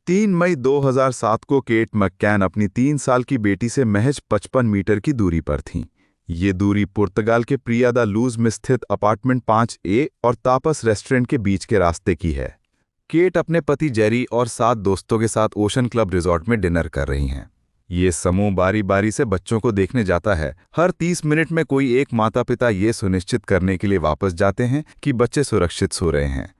3 मई 2007 को cat McCain अपनी 3 साल की बेटी से महज 55 मीटर की दूरी पर थीं। ये दूरी पुर्तगाल के प्रिया दा लूज में स्थित अपार्टमेंट 5A और तापस रेस्टोरेंट के बीच के रास्ते की है। केट अपने पति जेरी और 7 दोस्तों के साथ ओशन क्लब रिजॉर्ट में डिनर कर रही हैं। ये समूह बारी बारी से बच्चों को देखने जाता है। हर 30 मिनट में कोई एक माता पिता ये सुनिश्चित करने के लिए वापस जाते हैं कि बच्चे सुरक्षित सो रहे हैं।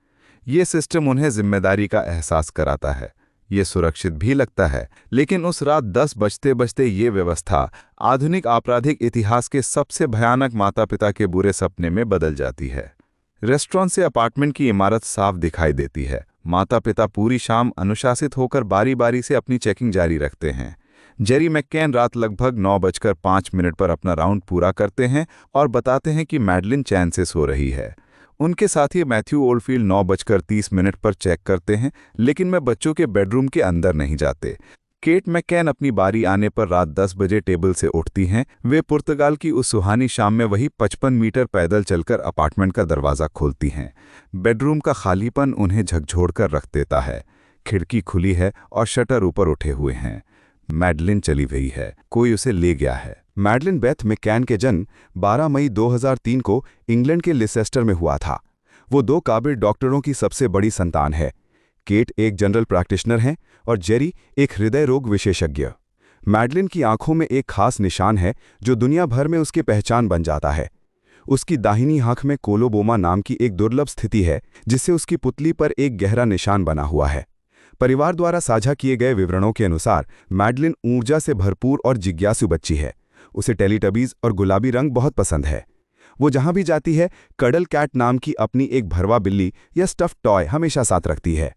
ये सिस्टम उन्हें जिम्मेदारी का एहसास कराता है। ये सुरक्षित भी लगता है, लेकिन उस रात 10 बजते बजते ये व्यवस्था आधुनिक आपराधिक इतिहास के सबसे भयानक माता पिता के बुरे सपने में बदल जाती है। रेस्टोरेंट से अपार्टमेंट की इमारत साफ दिखाई देती है। माता पिता पूरी शाम अनुशासित होकर बारी बारी से अपनी चेकिंग जारी रखते हैं। जेरी मैककेन रात लगभग 9:05 पर अपना राउंड पूरा करते हैं और बताते हैं कि मैडलिन चैन से सो रही है। उनके साथी मैथ्यू ओल्डफील्ड 9:30 पर चेक करते हैं, लेकिन मैं बच्चों के बेडरूम के अंदर नहीं जाते। केट मैककेन अपनी बारी आने पर रात 10 बजे टेबल से उठती हैं। वे पुर्तगाल की उस सुहानी शाम में वही 55 मीटर पैदल चलकर अपार्टमेंट का दरवाज़ा खोलती हैं। बेडरूम का खालीपन उन्हें झकझोर कर रख देता है। खिड़की खुली है और शटर ऊपर उठे हुए हैं। मैडलिन चली गई है, कोई उसे ले गया है। मैडलिन बेथ मैककेन के जन्म 12 मई 2003 को इंग्लैंड के लिसेस्टर में हुआ था। वो 2 काबिल डॉक्टरों की सबसे बड़ी संतान है। केट एक जनरल प्रैक्टिशनर हैं और जेरी एक हृदय रोग विशेषज्ञ। मैडलिन की आंखों में एक खास निशान है जो दुनिया भर में उसकी पहचान बन जाता है। उसकी दाहिनी आंख में कोलोबोमा नाम की एक दुर्लभ स्थिति है, जिससे उसकी पुतली पर एक गहरा निशान बना हुआ है। परिवार द्वारा साझा किए गए विवरणों के अनुसार मैडलिन ऊर्जा से भरपूर और जिज्ञासु बच्ची है। उसे टेलीटबीज और गुलाबी रंग बहुत पसंद है। वो जहां भी जाती है कडल कैट नाम की अपनी एक भरवा बिल्ली या स्टफ टॉय हमेशा साथ रखती है।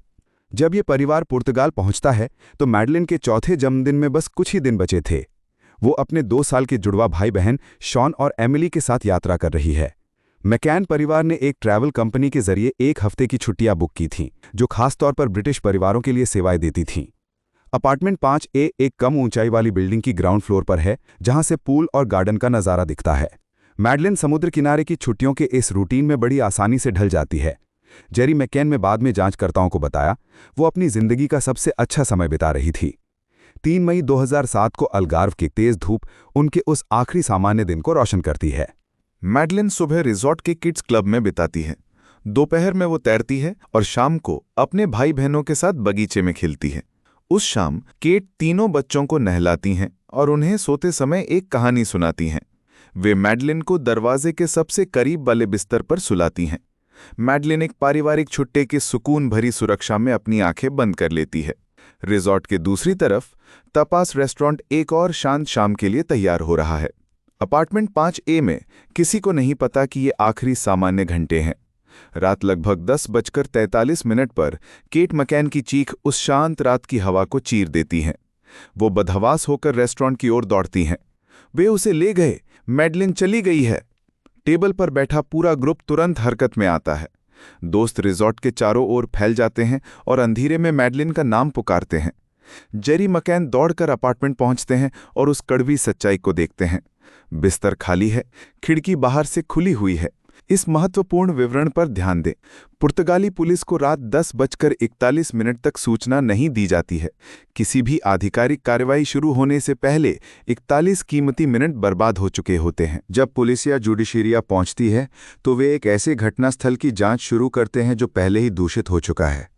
जब ये परिवार पुर्तगाल पहुंचता है तो मैडलिन के चौथे जन्मदिन में बस कुछ ही दिन बचे थे। वो अपने 2 साल के जुड़वा भाई बहन शॉन और एमिली के साथ यात्रा कर रही है। मैककेन परिवार ने एक ट्रैवल कंपनी के जरिए 1 हफ्ते की छुट्टियां बुक की थीं, जो खासतौर पर ब्रिटिश परिवारों के लिए सेवाएं देती थीं। अपार्टमेंट 5A एक कम ऊंचाई वाली बिल्डिंग की ग्राउंड फ्लोर पर है, जहां से पूल और गार्डन का नज़ारा दिखता है। मैडलिन समुद्र किनारे की छुट्टियों के इस रूटीन में बड़ी आसानी से ढल जाती है। जेरी मैककेन ने बाद में जांचकर्ताओं को बताया, वो अपनी जिंदगी का सबसे अच्छा समय बिता रही थी। 3 मई 2007 को अलगार्व की तेज धूप उनके उस आखिरी सामान्य दिन को रोशन करती है। मैडलिन सुबह रिजॉर्ट के किड्स क्लब में बिताती है। दोपहर में वो तैरती है और शाम को अपने भाई बहनों के साथ बगीचे में खेलती है। उस शाम केट तीनों बच्चों को नहलाती हैं और उन्हें सोते समय एक कहानी सुनाती हैं। वे मैडलिन को दरवाजे के सबसे करीब वाले बिस्तर पर सुलाती हैं। मैडलिन एक पारिवारिक छुट्टे की सुकून भरी सुरक्षा में अपनी आंखें बंद कर लेती है। रिजॉर्ट के दूसरी तरफ तापास रेस्टोरेंट एक और शांत शाम के लिए तैयार हो रहा है। अपार्टमेंट 5A में किसी को नहीं पता कि ये आखिरी सामान्य घंटे हैं। रात लगभग 10:43 पर केट मैककेन की चीख उस शांत रात की हवा को चीर देती है। वो बदहवास होकर रेस्टोरेंट की ओर दौड़ती हैं। वे उसे ले गए, मैडलिन चली गई है। टेबल पर बैठा पूरा ग्रुप तुरंत हरकत में आता है। दोस्त रिजॉर्ट के चारों ओर फैल जाते हैं और अंधेरे में मैडलिन का नाम पुकारते हैं। जेरी मैककेन दौड़कर अपार्टमेंट पहुंचते हैं और उस कड़वी सच्चाई को देखते हैं। बिस्तर खाली है, खिड़की बाहर से खुली हुई है। इस महत्वपूर्ण विवरण पर ध्यान दें। पुर्तगाली पुलिस को रात 10:41 तक सूचना नहीं दी जाती है। किसी भी आधिकारिक कार्रवाई शुरू होने से पहले 41 कीमती मिनट बर्बाद हो चुके होते हैं। जब पुलिस या जुडिशरिया पहुंचती है तो वे एक ऐसे घटनास्थल की जांच शुरू करते हैं जो पहले ही दूषित हो चुका है।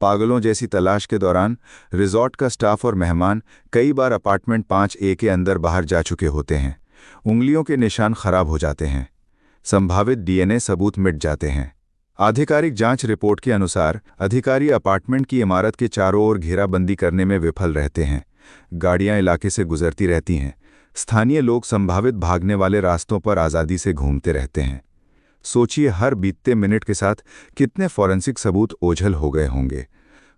पागलों जैसी तलाश के दौरान रिजॉर्ट का स्टाफ और मेहमान कई बार अपार्टमेंट 5A के अंदर बाहर जा चुके होते हैं। उंगलियों के निशान खराब हो जाते हैं। संभावित DNA सबूत मिट जाते हैं। आधिकारिक जांच रिपोर्ट के अनुसार अधिकारी अपार्टमेंट की इमारत के चारों ओर घेराबंदी करने में विफल रहते हैं। गाड़ियां इलाके से गुजरती रहती हैं। स्थानीय लोग संभावित भागने वाले रास्तों पर आज़ादी से घूमते रहते हैं। सोचिए, हर बीतते मिनट के साथ कितने फॉरेंसिक सबूत ओझल हो गए होंगे।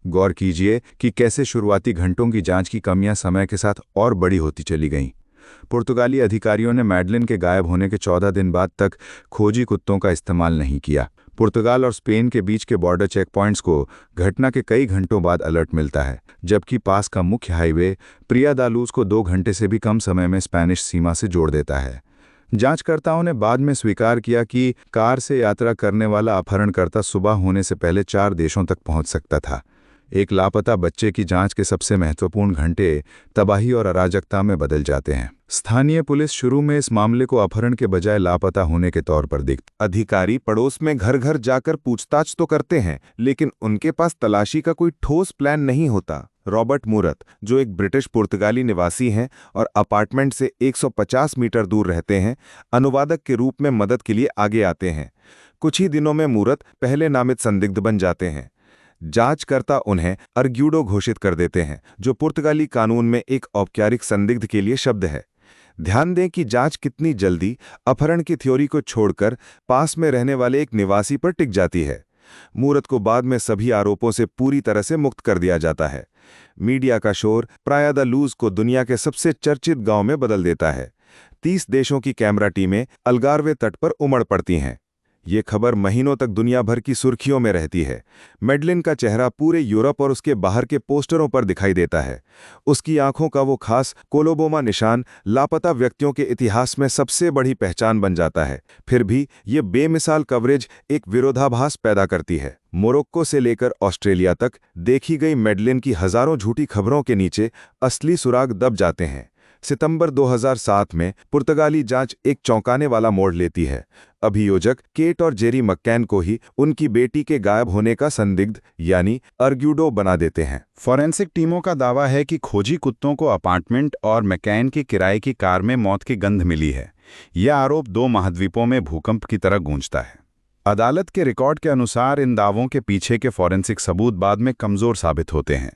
गौर कीजिए कि कैसे शुरुआती घंटों की जांच की कमियां समय के साथ और बड़ी होती चली गईं। पुर्तगाली अधिकारियों ने मैडलिन के गायब होने के 14 दिन बाद तक खोजी कुत्तों का इस्तेमाल नहीं किया। पुर्तगाल और स्पेन के बीच के बॉर्डर चेक पॉइंट्स को घटना के कई घंटों बाद अलर्ट मिलता है, जबकि पास का मुख्य हाईवे प्रिया दा लूज को 2 घंटे से भी कम समय में स्पेनिश सीमा से जोड़ देता है। जांचकर्ताओं ने बाद में स्वीकार किया कि कार से यात्रा करने वाला अपहरणकर्ता सुबह होने से पहले 4 देशों तक पहुंच सकता था। एक लापता बच्चे की जांच के सबसे महत्वपूर्ण घंटे तबाही और अराजकता में बदल जाते हैं। स्थानीय पुलिस शुरू में इस मामले को अपहरण के बजाय लापता होने के तौर पर देखती। अधिकारी पड़ोस में घर घर जाकर पूछताछ तो करते हैं, लेकिन उनके पास तलाशी का कोई ठोस प्लान नहीं होता। रॉबर्ट मूरत, जो एक ब्रिटिश पुर्तगाली निवासी हैं और अपार्टमेंट से 150 मीटर दूर रहते हैं, अनुवादक के रूप में मदद के लिए आगे आते हैं। कुछ ही दिनों में मूरत पहले नामित संदिग्ध बन जाते हैं। जांचकर्ता उन्हें अर्ग्यूडो घोषित कर देते हैं, जो पुर्तगाली कानून में एक औपचारिक संदिग्ध के लिए शब्द है। ध्यान दें कि जांच कितनी जल्दी अपहरण की थ्योरी को छोड़कर पास में रहने वाले एक निवासी पर टिक जाती है। मूरत को बाद में सभी आरोपों से पूरी तरह से मुक्त कर दिया जाता है। मीडिया का शोर प्राया द लूज को दुनिया के सबसे चर्चित गांव में बदल देता है। 30 देशों की कैमरा टीमें अल्गार्वे तट पर उमड़ पड़ती हैं। ये खबर महीनों तक दुनिया भर की सुर्खियों में रहती है। मैडलिन का चेहरा पूरे यूरोप और उसके बाहर के पोस्टरों पर दिखाई देता है। उसकी आंखों का वो खास कोलोबोमा निशान लापता व्यक्तियों के इतिहास में सबसे बड़ी पहचान बन जाता है। फिर भी ये बेमिसाल कवरेज एक विरोधाभास पैदा करती है। मोरक्को से लेकर ऑस्ट्रेलिया तक देखी गई मैडलिन की हजारों झूठी खबरों के नीचे असली सुराग दब जाते हैं। सितंबर 2007 में पुर्तगाली जांच एक चौंकाने वाला मोड़ लेती है। अभियोजक केट और जेरी मक्कैन को ही उनकी बेटी के गायब होने का संदिग्ध यानी अर्ग्यूडो बना देते हैं। फॉरेंसिक टीमों का दावा है कि खोजी कुत्तों को अपार्टमेंट और मैकैन की किराए की कार में मौत की गंध मिली है। यह आरोप 2 महाद्वीपों में भूकंप की तरह गूंजता है। अदालत के रिकॉर्ड के अनुसार इन दावों के पीछे के फॉरेंसिक सबूत बाद में कमजोर साबित होते हैं।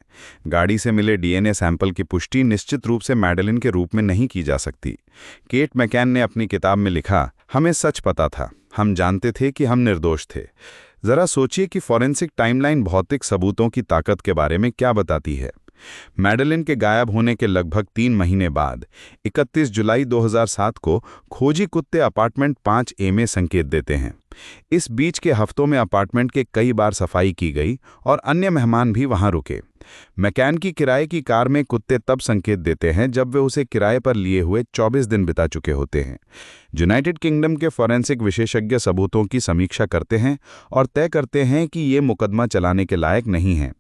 गाड़ी से मिले डीएनए सैंपल की पुष्टि निश्चित रूप से मैडलिन के रूप में नहीं की जा सकती। केट मैकैन ने अपनी किताब में लिखा, हमें सच पता था, हम जानते थे कि हम निर्दोष थे। जरा सोचिए कि फॉरेंसिक टाइमलाइन भौतिक सबूतों की ताकत के बारे में क्या बताती है। मैडलिन के गायब होने के लगभग 3 महीने बाद 31 जुलाई 2007 को खोजी कुत्ते अपार्टमेंट 5A में संकेत देते हैं। इस बीच के हफ्तों में अपार्टमेंट के कई बार सफाई की गई और अन्य मेहमान भी वहां रुके। मैकैन की किराए की कार में कुत्ते तब संकेत देते हैं जब वे उसे किराए पर लिए हुए 24 दिन बिता चुके होते हैं। यूनाइटेड किंगडम के फॉरेंसिक विशेषज्ञ सबूतों की समीक्षा करते हैं और तय करते हैं कि ये मुकदमा चलाने के लायक नहीं है।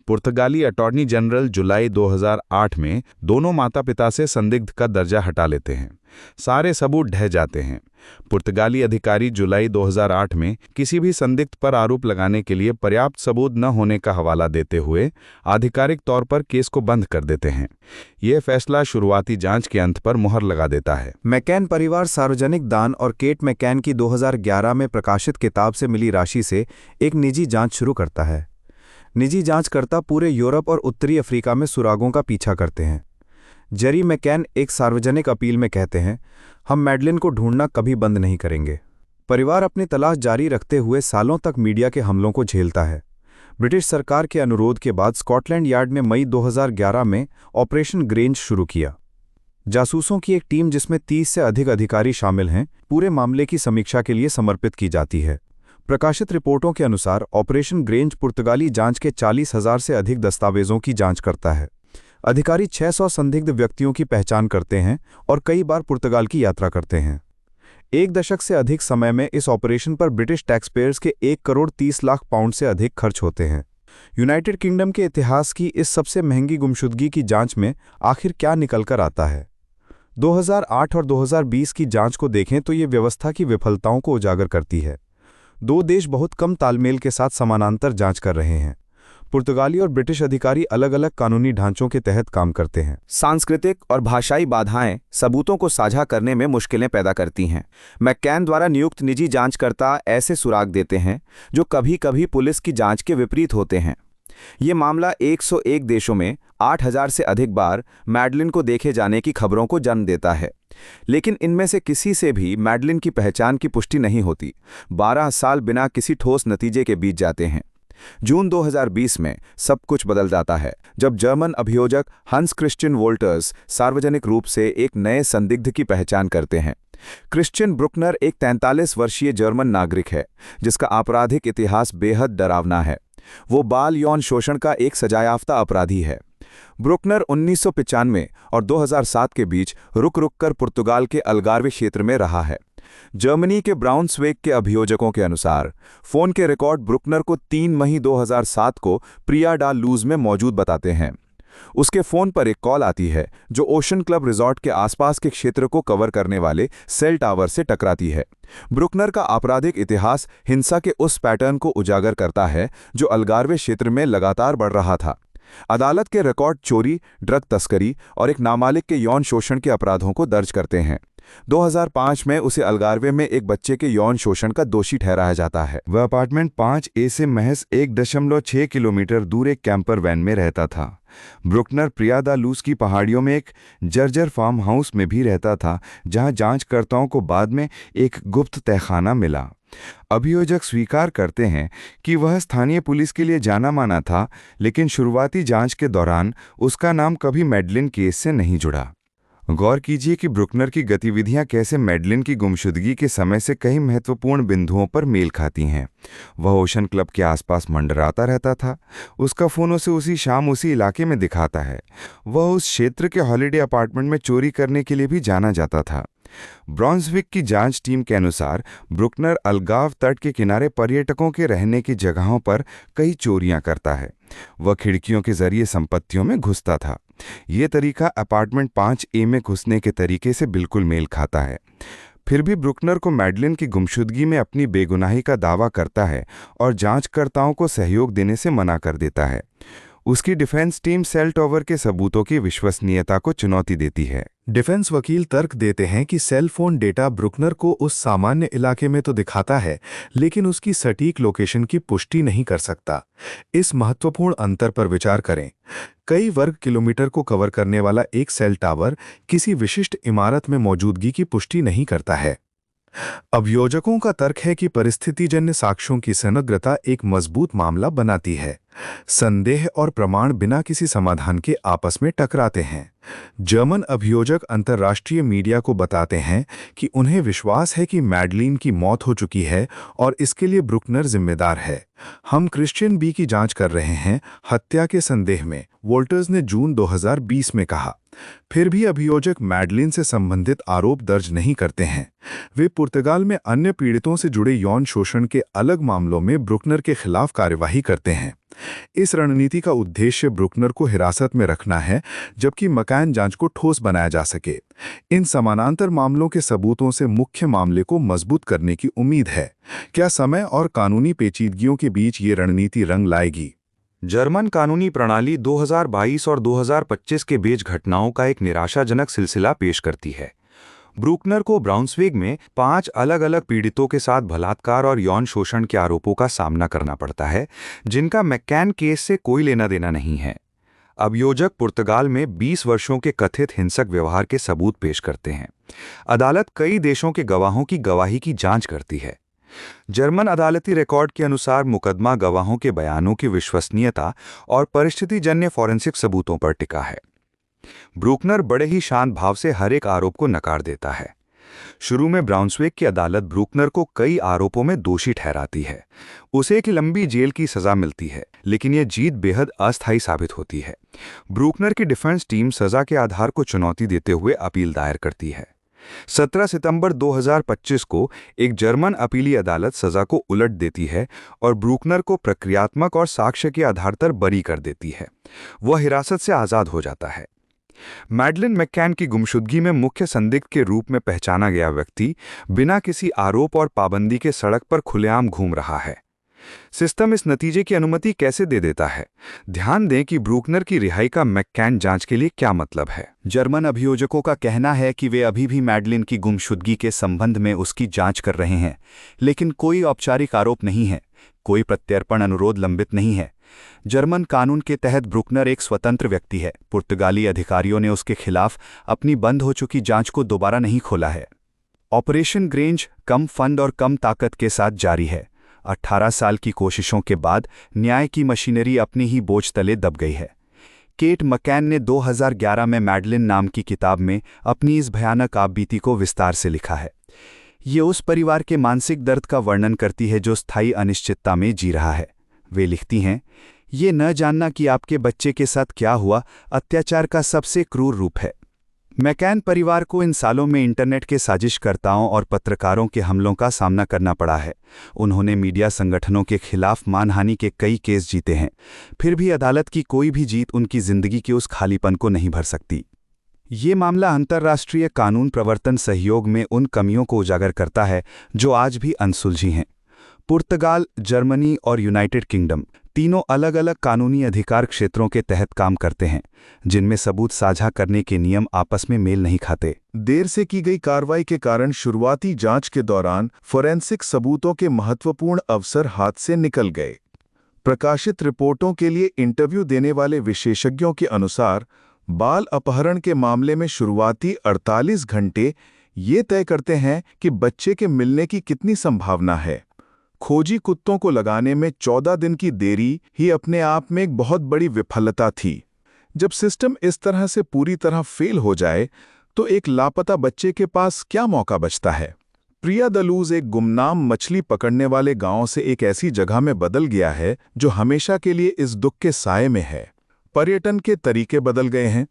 पुर्तगाली अटॉर्नी जनरल जुलाई 2008 में दोनों माता पिता से संदिग्ध का दर्जा हटा लेते हैं। सारे सबूत ढह जाते हैं। पुर्तगाली अधिकारी जुलाई 2008 में किसी भी संदिग्ध पर आरोप लगाने के लिए पर्याप्त सबूत न होने का हवाला देते हुए आधिकारिक तौर पर केस को बंद कर देते हैं। यह फैसला शुरुआती जांच के अंत पर मुहर लगा देता है। मैकैन परिवार सार्वजनिक दान और केट मैकैन की 2011 में प्रकाशित किताब से मिली राशि से एक निजी जांच शुरू करता है। निजी जांचकर्ता पूरे यूरोप और उत्तरी अफ्रीका में सुरागों का पीछा करते हैं। जेरी मैकैन एक सार्वजनिक अपील में कहते हैं, हम मैडलिन को ढूंढना कभी बंद नहीं करेंगे। परिवार अपनी तलाश जारी रखते हुए सालों तक मीडिया के हमलों को झेलता है। ब्रिटिश सरकार के अनुरोध के बाद स्कॉटलैंड यार्ड ने मई 2011 में ऑपरेशन ग्रेंज शुरू किया। जासूसों की एक टीम जिसमें 30 से अधिक अधिकारी शामिल हैं, पूरे मामले की समीक्षा के लिए समर्पित की जाती है। प्रकाशित रिपोर्टों के अनुसार ऑपरेशन ग्रेंज पुर्तगाली जांच के 40,000 से अधिक दस्तावेजों की जांच करता है। अधिकारी 600 संदिग्ध व्यक्तियों की पहचान करते हैं और कई बार पुर्तगाल की यात्रा करते हैं। 1 दशक से अधिक समय में इस ऑपरेशन पर ब्रिटिश टैक्सपेयर्स के 1 करोड़ 30 लाख पाउंड से अधिक खर्च होते हैं। यूनाइटेड किंगडम के इतिहास की इस सबसे महंगी गुमशुदगी की जांच में आखिर क्या निकलकर आता है? 2008 और 2020 की जांच को देखें तो ये व्यवस्था की विफलताओं को उजागर करती है। 2 देश बहुत कम तालमेल के साथ समानांतर जांच कर रहे हैं। पुर्तगाली और ब्रिटिश अधिकारी अलग अलग कानूनी ढांचों के तहत काम करते हैं। सांस्कृतिक और भाषाई बाधाएं सबूतों को साझा करने में मुश्किलें पैदा करती हैं। मैकैन द्वारा नियुक्त निजी जांचकर्ता ऐसे सुराग देते हैं जो कभी कभी पुलिस की जांच के विपरीत होते हैं। ये मामला 101 देशों में 8,000 से अधिक बार मैडलिन को देखे जाने की खबरों को जन्म देता है, लेकिन इनमें से किसी से भी मैडलिन की पहचान की पुष्टि नहीं होती। 12 साल बिना किसी ठोस नतीजे के बीत जाते हैं। जून 2020 में सब कुछ बदल जाता है जब जर्मन अभियोजक हंस क्रिश्चियन वोल्टर्स सार्वजनिक रूप से एक नए संदिग्ध की पहचान करते हैं। क्रिश्चियन ब्रुकनर एक 43 वर्षीय जर्मन नागरिक है जिसका आपराधिक इतिहास बेहद डरावना है। वो बाल यौन शोषण का एक सजायाफ्ता अपराधी है। ब्रुकनर 1995 और 2007 के बीच रुक रुक कर पुर्तगाल के अल्गार्वे क्षेत्र में रहा है। जर्मनी के ब्राउन्सविक के अभियोजकों के अनुसार फोन के रिकॉर्ड ब्रुकनर को 3 मई 2007 को प्रिया डा लूज में मौजूद बताते हैं। उसके फोन पर एक कॉल आती है जो ओशन क्लब रिजॉर्ट के आसपास के क्षेत्र को कवर करने वाले सेल टावर से टकराती है। ब्रुकनर का आपराधिक इतिहास हिंसा के उस पैटर्न को उजागर करता है जो अलगार्वे क्षेत्र में लगातार बढ़ रहा था। अदालत के रिकॉर्ड चोरी, ड्रग तस्करी और एक नाबालिग के यौन शोषण के अपराधों को दर्ज करते हैं। 2005 में उसे अलगार्वे में एक बच्चे के यौन शोषण का दोषी ठहराया जाता है। वह अपार्टमेंट 5A से महज 1.6 किलोमीटर दूर एक कैंपर वैन में रहता था। ब्रुकनर प्रिया दा लूज की पहाड़ियों में एक जर्जर फार्म हाउस में भी रहता था, जहां जांचकर्ताओं को बाद में एक गुप्त तहखाना मिला। अभियोजक स्वीकार करते हैं कि वह स्थानीय पुलिस के लिए जाना माना था, लेकिन शुरुआती जांच के दौरान उसका नाम कभी मैडलिन केस से नहीं जुड़ा। गौर कीजिए कि ब्रुकनर की गतिविधियां कैसे मैडलिन की गुमशुदगी के समय से कई महत्वपूर्ण बिंदुओं पर मेल खाती हैं। वह ओशन क्लब के आसपास मंडराता रहता था। उसका फोन उसे उसी शाम उसी इलाके में दिखाता है। वह उस क्षेत्र के हॉलिडे अपार्टमेंट में चोरी करने के लिए भी जाना जाता था। ब्राउन्सविक की जांच टीम के अनुसार ब्रुकनर अलगाव तट के किनारे पर्यटकों के रहने की जगहों पर कई चोरियां करता है। वह खिड़कियों के जरिए संपत्तियों में घुसता था। ये तरीका अपार्टमेंट 5A में घुसने के तरीके से बिल्कुल मेल खाता है। फिर भी ब्रुकनर को मैडलिन की गुमशुदगी में अपनी बेगुनाही का दावा करता है और जांचकर्ताओं को सहयोग देने से मना कर देता है। उसकी डिफेंस टीम सेल टावर के सबूतों की विश्वसनीयता को चुनौती देती है। डिफेंस वकील तर्क देते हैं कि सेल फोन डेटा ब्रुकनर को उस सामान्य इलाके में तो दिखाता है, लेकिन उसकी सटीक लोकेशन की पुष्टि नहीं कर सकता। इस महत्वपूर्ण अंतर पर विचार करें। कई वर्ग किलोमीटर को कवर करने वाला एक सेल टावर किसी विशिष्ट इमारत में मौजूदगी की पुष्टि नहीं करता है। अभियोजकों का तर्क है कि परिस्थितिजन्य साक्ष्यों की समग्रता एक मजबूत मामला बनाती है। संदेह और प्रमाण बिना किसी समाधान के आपस में टकराते हैं। जर्मन अभियोजक अंतर्राष्ट्रीय मीडिया को बताते हैं कि उन्हें विश्वास है कि मैडलिन की मौत हो चुकी है और इसके लिए ब्रुकनर जिम्मेदार है। हम क्रिश्चियन बी की जांच कर रहे हैं, हत्या के संदेह में, वोल्टर्स ने जून 2020 में कहा। फिर भी अभियोजक मैडलिन से संबंधित आरोप दर्ज नहीं करते हैं। वे पुर्तगाल में अन्य पीड़ितों से जुड़े यौन शोषण के अलग मामलों में ब्रुकनर के खिलाफ कार्यवाही करते हैं। इस रणनीति का उद्देश्य ब्रुकनर को हिरासत में रखना है, जबकि मकान जांच को ठोस बनाया जा सके। इन समानांतर मामलों के सबूतों से मुख्य मामले को मजबूत करने की उम्मीद है। क्या समय और कानूनी पेचीदगियों के बीच ये रणनीति रंग लाएगी? जर्मन कानूनी प्रणाली 2022 और 2025 के बीच घटनाओं का एक निराशाजनक सिलसिला पेश करती है। ब्रुकनर को ब्राउन्सविक में 5 अलग अलग पीड़ितों के साथ बलात्कार और यौन शोषण के आरोपों का सामना करना पड़ता है, जिनका मैककैन केस से कोई लेना देना नहीं है। अभियोजक पुर्तगाल में 20 वर्षों के कथित हिंसक व्यवहार के सबूत पेश करते हैं। अदालत कई देशों के गवाहों की गवाही की जांच करती है। जर्मन अदालती रिकॉर्ड के अनुसार मुकदमा गवाहों के बयानों की विश्वसनीयता और परिस्थितिजन्य फॉरेंसिक सबूतों पर टिका है। ब्रुकनर बड़े ही शांत भाव से हर एक आरोप को नकार देता है। शुरू में ब्राउन्सविक की अदालत ब्रुकनर को कई आरोपों में दोषी ठहराती है। उसे एक लंबी जेल की सजा मिलती है, लेकिन यह जीत बेहद अस्थायी साबित होती है। ब्रुकनर की डिफेंस टीम सजा के आधार को चुनौती देते हुए अपील दायर करती है। 17 सितंबर 2025 को एक जर्मन अपीली अदालत सजा को उलट देती है और ब्रुकनर को प्रक्रियात्मक और साक्ष्य के आधार पर बरी कर देती है। वह हिरासत से आज़ाद हो जाता है। मैडलिन मैककैन की गुमशुदगी में मुख्य संदिग्ध के रूप में पहचाना गया व्यक्ति बिना किसी आरोप और पाबंदी के सड़क पर खुलेआम घूम रहा है। सिस्टम इस नतीजे की अनुमति कैसे दे देता है? ध्यान दें कि ब्रुकनर की रिहाई का मैककैन जांच के लिए क्या मतलब है। जर्मन अभियोजकों का कहना है कि वे अभी भी मैडलिन की गुमशुदगी के संबंध में उसकी जांच कर रहे हैं, लेकिन कोई औपचारिक आरोप नहीं है, कोई प्रत्यर्पण अनुरोध लंबित नहीं है। जर्मन कानून के तहत ब्रुकनर एक स्वतंत्र व्यक्ति है। पुर्तगाली अधिकारियों ने उसके खिलाफ अपनी बंद हो चुकी जांच को दोबारा नहीं खोला है। ऑपरेशन ग्रेंज कम फंड और कम ताकत के साथ जारी है। 18 साल की कोशिशों के बाद न्याय की मशीनरी अपनी ही बोझ तले दब गई है। केट मकैन ने 2011 में मैडलिन नाम की किताब में अपनी इस भयानक आपबीती को विस्तार से लिखा है। ये उस परिवार के मानसिक दर्द का वर्णन करती है जो स्थायी अनिश्चितता में जी रहा है। वे लिखती हैं, ये न जानना कि आपके बच्चे के साथ क्या हुआ अत्याचार का सबसे क्रूर रूप है। मैकैन परिवार को इन सालों में इंटरनेट के साजिशकर्ताओं और पत्रकारों के हमलों का सामना करना पड़ा है। उन्होंने मीडिया संगठनों के खिलाफ मानहानि के कई केस जीते हैं। फिर भी अदालत की कोई भी जीत उनकी जिंदगी के उस खालीपन को नहीं भर सकती। ये मामला अंतर्राष्ट्रीय कानून प्रवर्तन सहयोग में उन कमियों को उजागर करता है जो आज भी अनसुलझी हैं। पुर्तगाल, जर्मनी और यूनाइटेड किंगडम तीनों अलग अलग कानूनी अधिकार क्षेत्रों के तहत काम करते हैं, जिनमें सबूत साझा करने के नियम आपस में मेल नहीं खाते। देर से की गई कार्रवाई के कारण शुरुआती जांच के दौरान फोरेंसिक सबूतों के महत्वपूर्ण अवसर हाथ से निकल गए। प्रकाशित रिपोर्टों के लिए इंटरव्यू देने वाले विशेषज्ञों के अनुसार बाल अपहरण के मामले में शुरुआती 48 घंटे ये तय करते हैं कि बच्चे के मिलने की कितनी संभावना है। खोजी कुत्तों को लगाने में 14 दिन की देरी ही अपने आप में एक बहुत बड़ी विफलता थी। जब सिस्टम इस तरह से पूरी तरह फेल हो जाए तो एक लापता बच्चे के पास क्या मौका बचता है। प्रिया दलूज एक गुमनाम मछली पकड़ने वाले गांव से एक ऐसी जगह में बदल गया है जो हमेशा के लिए इस दुख के साए में है। पर्यटन के तरीके बदल गए हैं।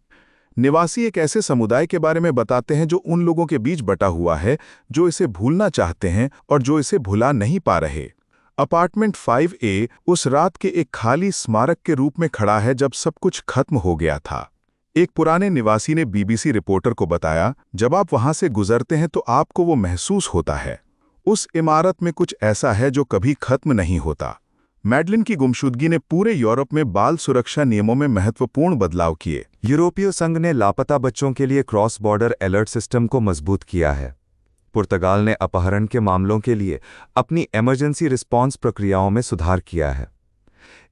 निवासी एक ऐसे समुदाय के बारे में बताते हैं जो उन लोगों के बीच बटा हुआ है जो इसे भूलना चाहते हैं और जो इसे भुला नहीं पा रहे। अपार्टमेंट 5A उस रात के एक खाली स्मारक के रूप में खड़ा है जब सब कुछ खत्म हो गया था। एक पुराने निवासी ने BBC रिपोर्टर को बताया, जब आप वहां से गुजरते हैं तो आपको वो महसूस होता है। उस इमारत में कुछ ऐसा है जो कभी खत्म नहीं होता। मैडलिन की गुमशुदगी ने पूरे यूरोप में बाल सुरक्षा नियमों में महत्वपूर्ण बदलाव किए। यूरोपीय संघ ने लापता बच्चों के लिए क्रॉस बॉर्डर अलर्ट सिस्टम को मजबूत किया है। पुर्तगाल ने अपहरण के मामलों के लिए अपनी इमरजेंसी रिस्पांस प्रक्रियाओं में सुधार किया है।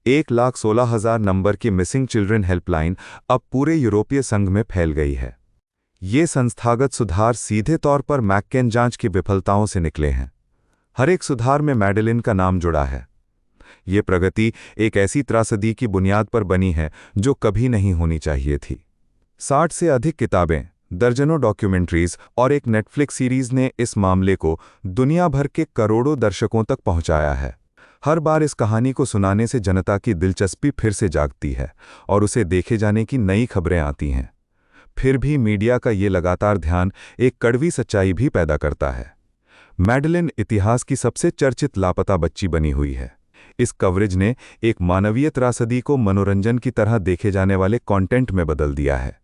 1,16,000 नंबर की मिसिंग चिल्ड्रन हेल्पलाइन अब पूरे यूरोपीय संघ में फैल गई है। ये संस्थागत सुधार सीधे तौर पर मैककेन जांच की विफलताओं से निकले हैं। हर एक सुधार में मैडलिन का नाम जुड़ा है। ये प्रगति एक ऐसी त्रासदी की बुनियाद पर बनी है जो कभी नहीं होनी चाहिए थी। 60 से अधिक किताबें, दर्जनों डॉक्यूमेंट्रीज और एक नेटफ्लिक्स सीरीज ने इस मामले को दुनिया भर के करोड़ों दर्शकों तक पहुंचाया है। हर बार इस कहानी को सुनाने से जनता की दिलचस्पी फिर से जागती है और उसे देखे जाने की नई खबरें आती हैं। फिर भी मीडिया का ये लगातार ध्यान एक कड़वी सच्चाई भी पैदा करता है। मैडलिन इतिहास की सबसे चर्चित लापता बच्ची बनी हुई है। इस कवरेज ने एक मानवीय त्रासदी को मनोरंजन की तरह देखे जाने वाले कंटेंट में बदल दिया है।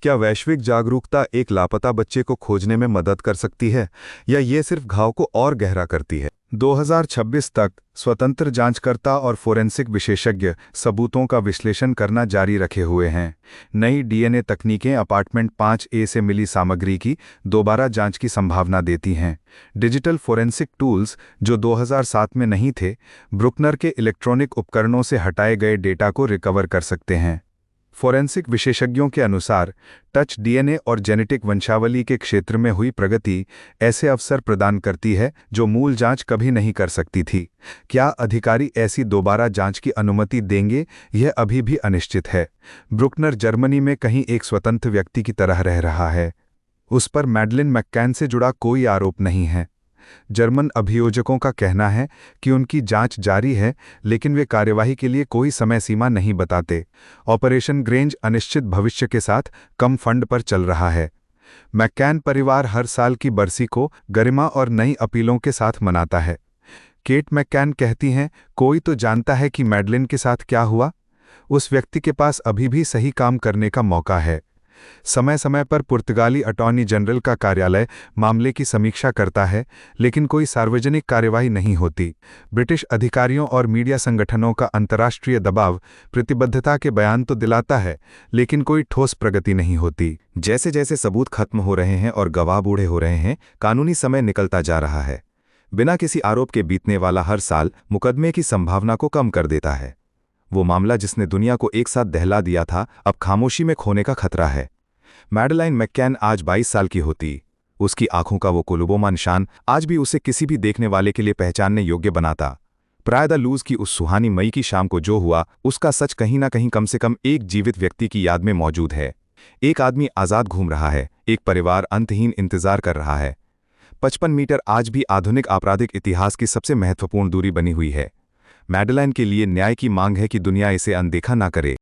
क्या वैश्विक जागरूकता एक लापता बच्चे को खोजने में मदद कर सकती है या ये सिर्फ घाव को और गहरा करती है? 2026 तक स्वतंत्र जांचकर्ता और फोरेंसिक विशेषज्ञ सबूतों का विश्लेषण करना जारी रखे हुए हैं। नई DNA तकनीकें अपार्टमेंट 5A से मिली सामग्री की दोबारा जांच की संभावना देती हैं। डिजिटल फोरेंसिक टूल्स जो 2007 में नहीं थे, ब्रुकनर के इलेक्ट्रॉनिक उपकरणों से हटाए गए डेटा को रिकवर कर सकते हैं। फोरेंसिक विशेषज्ञों के अनुसार टच DNA और जेनेटिक वंशावली के क्षेत्र में हुई प्रगति ऐसे अवसर प्रदान करती है जो मूल जांच कभी नहीं कर सकती थी। क्या अधिकारी ऐसी दोबारा जांच की अनुमति देंगे, यह अभी भी अनिश्चित है। ब्रुकनर जर्मनी में कहीं एक स्वतंत्र व्यक्ति की तरह रह रहा है। उस पर मैडलिन मैककेन से जुड़ा कोई आरोप नहीं है। जर्मन अभियोजकों का कहना है कि उनकी जांच जारी है, लेकिन वे कार्यवाही के लिए कोई समय सीमा नहीं बताते। ऑपरेशन ग्रेंज अनिश्चित भविष्य के साथ कम फंड पर चल रहा है। मैककेन परिवार हर साल की बरसी को गरिमा और नई अपीलों के साथ मनाता है। केट मैककेन कहती हैं, कोई तो जानता है कि मैडलिन के साथ क्या हुआ। उस व्यक्ति के पास अभी भी सही काम करने का मौका है। समय समय पर पुर्तगाली अटॉर्नी जनरल का कार्यालय मामले की समीक्षा करता है, लेकिन कोई सार्वजनिक कार्यवाही नहीं होती। ब्रिटिश अधिकारियों और मीडिया संगठनों का अंतर्राष्ट्रीय दबाव प्रतिबद्धता के बयान तो दिलाता है, लेकिन कोई ठोस प्रगति नहीं होती। जैसे जैसे सबूत खत्म हो रहे हैं और गवाह बूढ़े हो रहे हैं, कानूनी समय निकलता जा रहा है। बिना किसी आरोप के बीतने वाला हर साल मुकदमे की संभावना को कम कर देता है। वो मामला जिसने दुनिया को एक साथ दहला दिया था, अब खामोशी में खोने का खतरा है। मैडलाइन मैककेन आज 22 साल की होती। उसकी आंखों का वो कोलुबोमा निशान आज भी उसे किसी भी देखने वाले के लिए पहचानने योग्य बनाता। प्रिया दलूज की उस सुहानी मई की शाम को जो हुआ, उसका सच कहीं ना कहीं कम से कम एक जीवित व्यक्ति की याद में मौजूद है। एक आदमी आज़ाद घूम रहा है, एक परिवार अंतहीन इंतजार कर रहा है। 55 मीटर आज भी आधुनिक आपराधिक इतिहास की सबसे महत्वपूर्ण दूरी बनी हुई है। मैडलाइन के लिए न्याय की मांग है कि दुनिया इसे अनदेखा ना करे।